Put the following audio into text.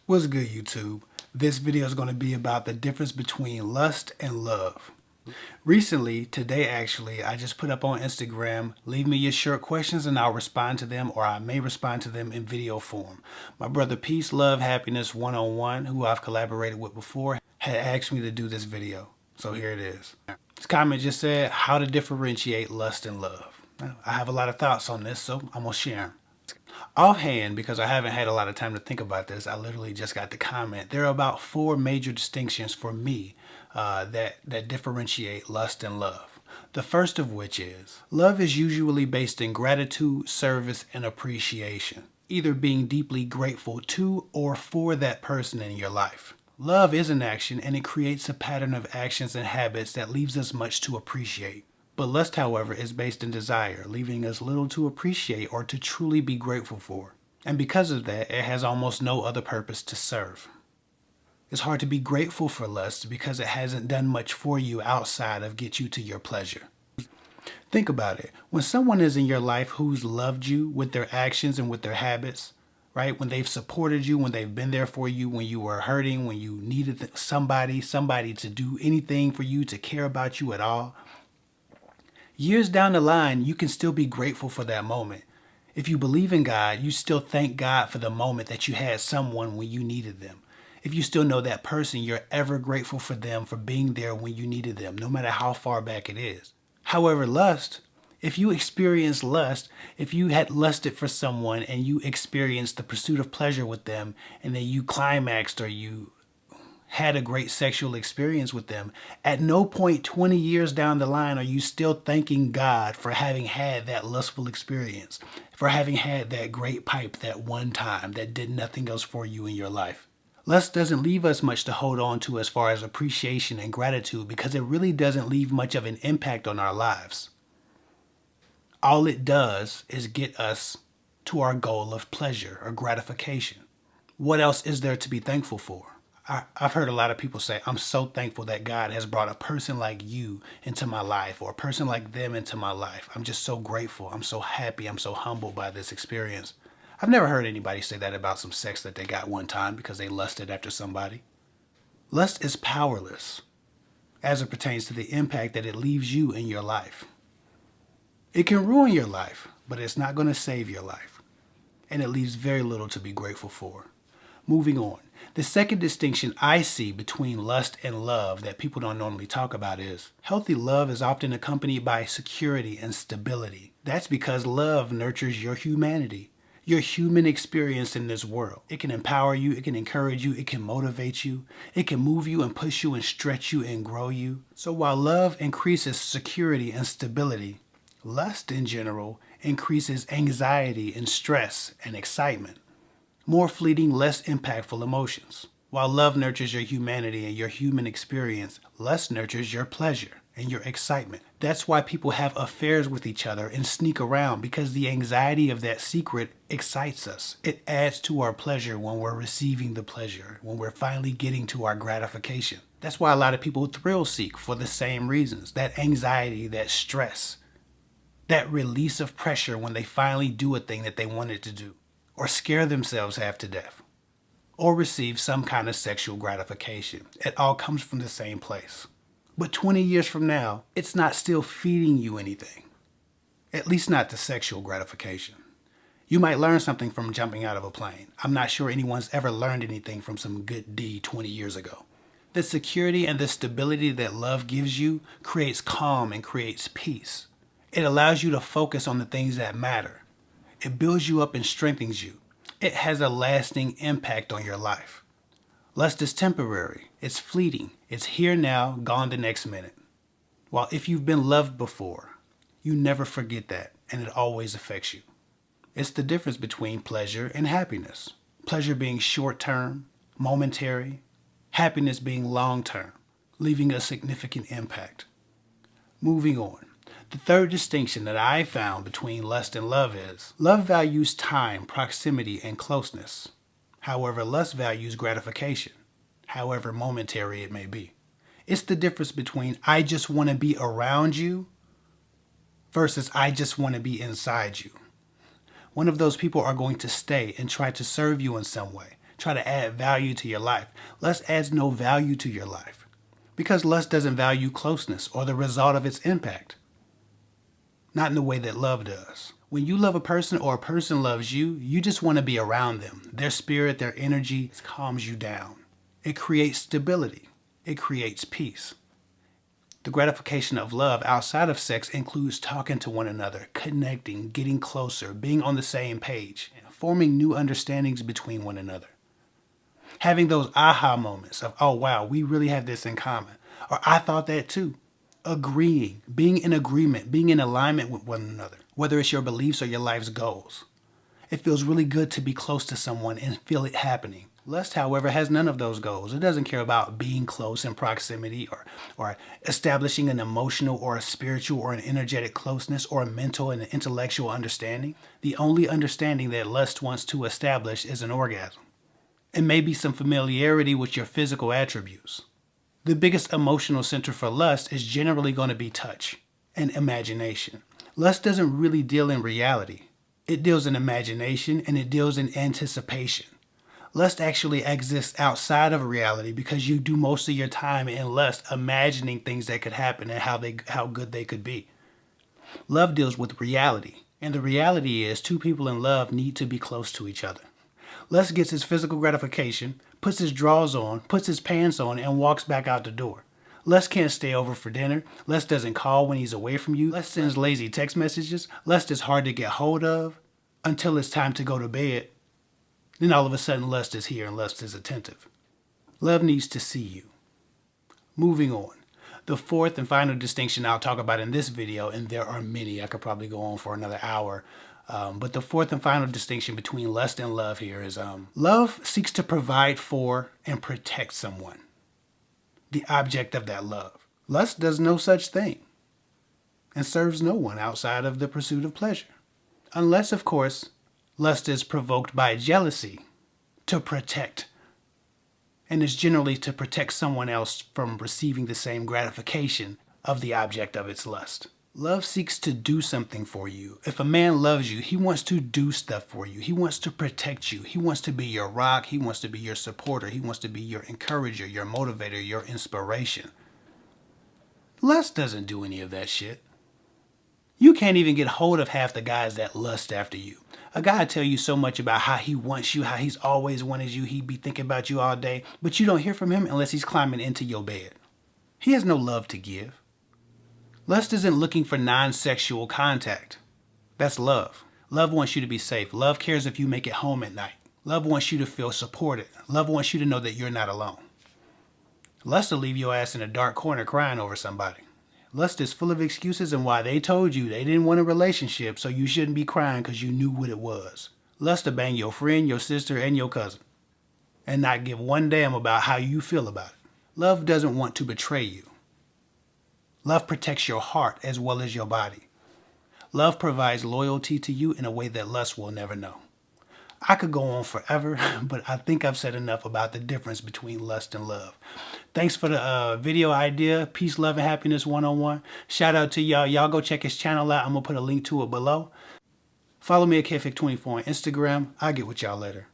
What's good, YouTube? This video is going to be about the difference between lust and love. Recently, today actually, I just put up on Instagram, leave me your short questions and I'll respond to them, or I may respond to them in video form. My brother Peace, Love, Happiness 101, who I've collaborated with before, had asked me to do this video. So here it is. His comment just said, how to differentiate lust and love. Now, I have a lot of thoughts on this, so I'm going to share them. Offhand, because I haven't had a lot of time to think about this, I literally just got the comment. There are about 4 major distinctions for me that differentiate lust and love. The first of which is, love is usually based in gratitude, service, and appreciation, either being deeply grateful to or for that person in your life. Love is an action, and it creates a pattern of actions and habits that leaves us much to appreciate. But lust, however, is based in desire, leaving us little to appreciate or to truly be grateful for. And because of that, it has almost no other purpose to serve. It's hard to be grateful for lust because it hasn't done much for you outside of get you to your pleasure. Think about it. When someone is in your life who's loved you with their actions and with their habits, right? When they've supported you, when they've been there for you, when you were hurting, when you needed somebody to do anything for you, to care about you at all, years down the line, you can still be grateful for that moment. If you believe in God, you still thank God for the moment that you had someone when you needed them. If you still know that person, you're ever grateful for them for being there when you needed them, no matter how far back it is. However, lust, if you experience lust, if you had lusted for someone and you experienced the pursuit of pleasure with them, and then you climaxed or you had a great sexual experience with them, at no point 20 years down the line are you still thanking God for having had that lustful experience, for having had that great pipe that one time that did nothing else for you in your life. Lust doesn't leave us much to hold on to as far as appreciation and gratitude because it really doesn't leave much of an impact on our lives. All it does is get us to our goal of pleasure or gratification. What else is there to be thankful for? I've heard a lot of people say, I'm so thankful that God has brought a person like you into my life, or a person like them into my life. I'm just so grateful. I'm so happy. I'm so humbled by this experience. I've never heard anybody say that about some sex that they got one time because they lusted after somebody. Lust is powerless as it pertains to the impact that it leaves you in your life. It can ruin your life, but it's not going to save your life. And it leaves very little to be grateful for. Moving on. The second distinction I see between lust and love that people don't normally talk about is healthy love is often accompanied by security and stability. That's because love nurtures your humanity, your human experience in this world. It can empower you, it can encourage you, it can motivate you, it can move you and push you and stretch you and grow you. So while love increases security and stability, lust in general increases anxiety and stress and excitement. More fleeting, less impactful emotions. While love nurtures your humanity and your human experience, lust nurtures your pleasure and your excitement. That's why people have affairs with each other and sneak around, because the anxiety of that secret excites us. It adds to our pleasure when we're receiving the pleasure, when we're finally getting to our gratification. That's why a lot of people thrill seek for the same reasons. That anxiety, that stress, that release of pressure when they finally do a thing that they wanted to do, or scare themselves half to death, or receive some kind of sexual gratification. It all comes from the same place. But 20 years from now, it's not still feeding you anything. At least not the sexual gratification. You might learn something from jumping out of a plane. I'm not sure anyone's ever learned anything from some good deed 20 years ago. The security and the stability that love gives you creates calm and creates peace. It allows you to focus on the things that matter. It builds you up and strengthens you. It has a lasting impact on your life. Lust is temporary. It's fleeting. It's here now, gone the next minute. While if you've been loved before, you never forget that, and it always affects you. It's the difference between pleasure and happiness. Pleasure being short-term, momentary, happiness being long-term, leaving a significant impact. Moving on. The third distinction that I found between lust and love is love values time, proximity, and closeness. However, lust values gratification, however momentary it may be. It's the difference between I just want to be around you versus I just want to be inside you. One of those people are going to stay and try to serve you in some way, try to add value to your life. Lust adds no value to your life because lust doesn't value closeness or the result of its impact. Not in the way that love does. When you love a person or a person loves you, you just want to be around them. Their spirit, their energy calms you down. It creates stability. It creates peace. The gratification of love outside of sex includes talking to one another, connecting, getting closer, being on the same page, forming new understandings between one another. Having those aha moments of, oh wow, we really have this in common. Or I thought that too. Agreeing, being in agreement, being in alignment with one another, whether it's your beliefs or your life's goals. It feels really good to be close to someone and feel it happening. Lust, however, has none of those goals. It doesn't care about being close in proximity or establishing an emotional or a spiritual or an energetic closeness or a mental and an intellectual understanding. The only understanding that lust wants to establish is an orgasm. And maybe some familiarity with your physical attributes. The biggest emotional center for lust is generally going to be touch and imagination. Lust doesn't really deal in reality. It deals in imagination and it deals in anticipation. Lust actually exists outside of reality because you do most of your time in lust imagining things that could happen and how good they could be. Love deals with reality, and the reality is two people in love need to be close to each other. Lust gets his physical gratification, puts his drawers on, puts his pants on, and walks back out the door. Lust can't stay over for dinner. Lust doesn't call when he's away from you. Lust sends lazy text messages. Lust is hard to get hold of until it's time to go to bed. Then all of a sudden lust is here and lust is attentive. Love needs to see you. Moving on. The fourth and final distinction I'll talk about in this video, and there are many, I could probably go on for another hour, but the fourth and final distinction between lust and love here is love seeks to provide for and protect someone, the object of that love. Lust does no such thing and serves no one outside of the pursuit of pleasure. Unless, of course, lust is provoked by jealousy to protect, and is generally to protect someone else from receiving the same gratification of the object of its lust. Love seeks to do something for you. If a man loves you, he wants to do stuff for you. He wants to protect you. He wants to be your rock. He wants to be your supporter. He wants to be your encourager, your motivator, your inspiration. Lust doesn't do any of that shit. You can't even get hold of half the guys that lust after you. A guy tell you so much about how he wants you, how he's always wanted you, he'd be thinking about you all day, but you don't hear from him unless he's climbing into your bed. He has no love to give. Lust isn't looking for non-sexual contact. That's love. Love wants you to be safe. Love cares if you make it home at night. Love wants you to feel supported. Love wants you to know that you're not alone. Lust will leave your ass in a dark corner crying over somebody. Lust is full of excuses and why they told you they didn't want a relationship, so you shouldn't be crying because you knew what it was. Lust to bang your friend, your sister, and your cousin, and not give one damn about how you feel about it. Love doesn't want to betray you. Love protects your heart as well as your body. Love provides loyalty to you in a way that lust will never know. I could go on forever, but I think I've said enough about the difference between lust and love. Thanks for the video idea. Peace, love, and happiness 101. Shout out to y'all. Y'all go check his channel out. I'm going to put a link to it below. Follow me at KFIC24 on Instagram. I'll get with y'all later.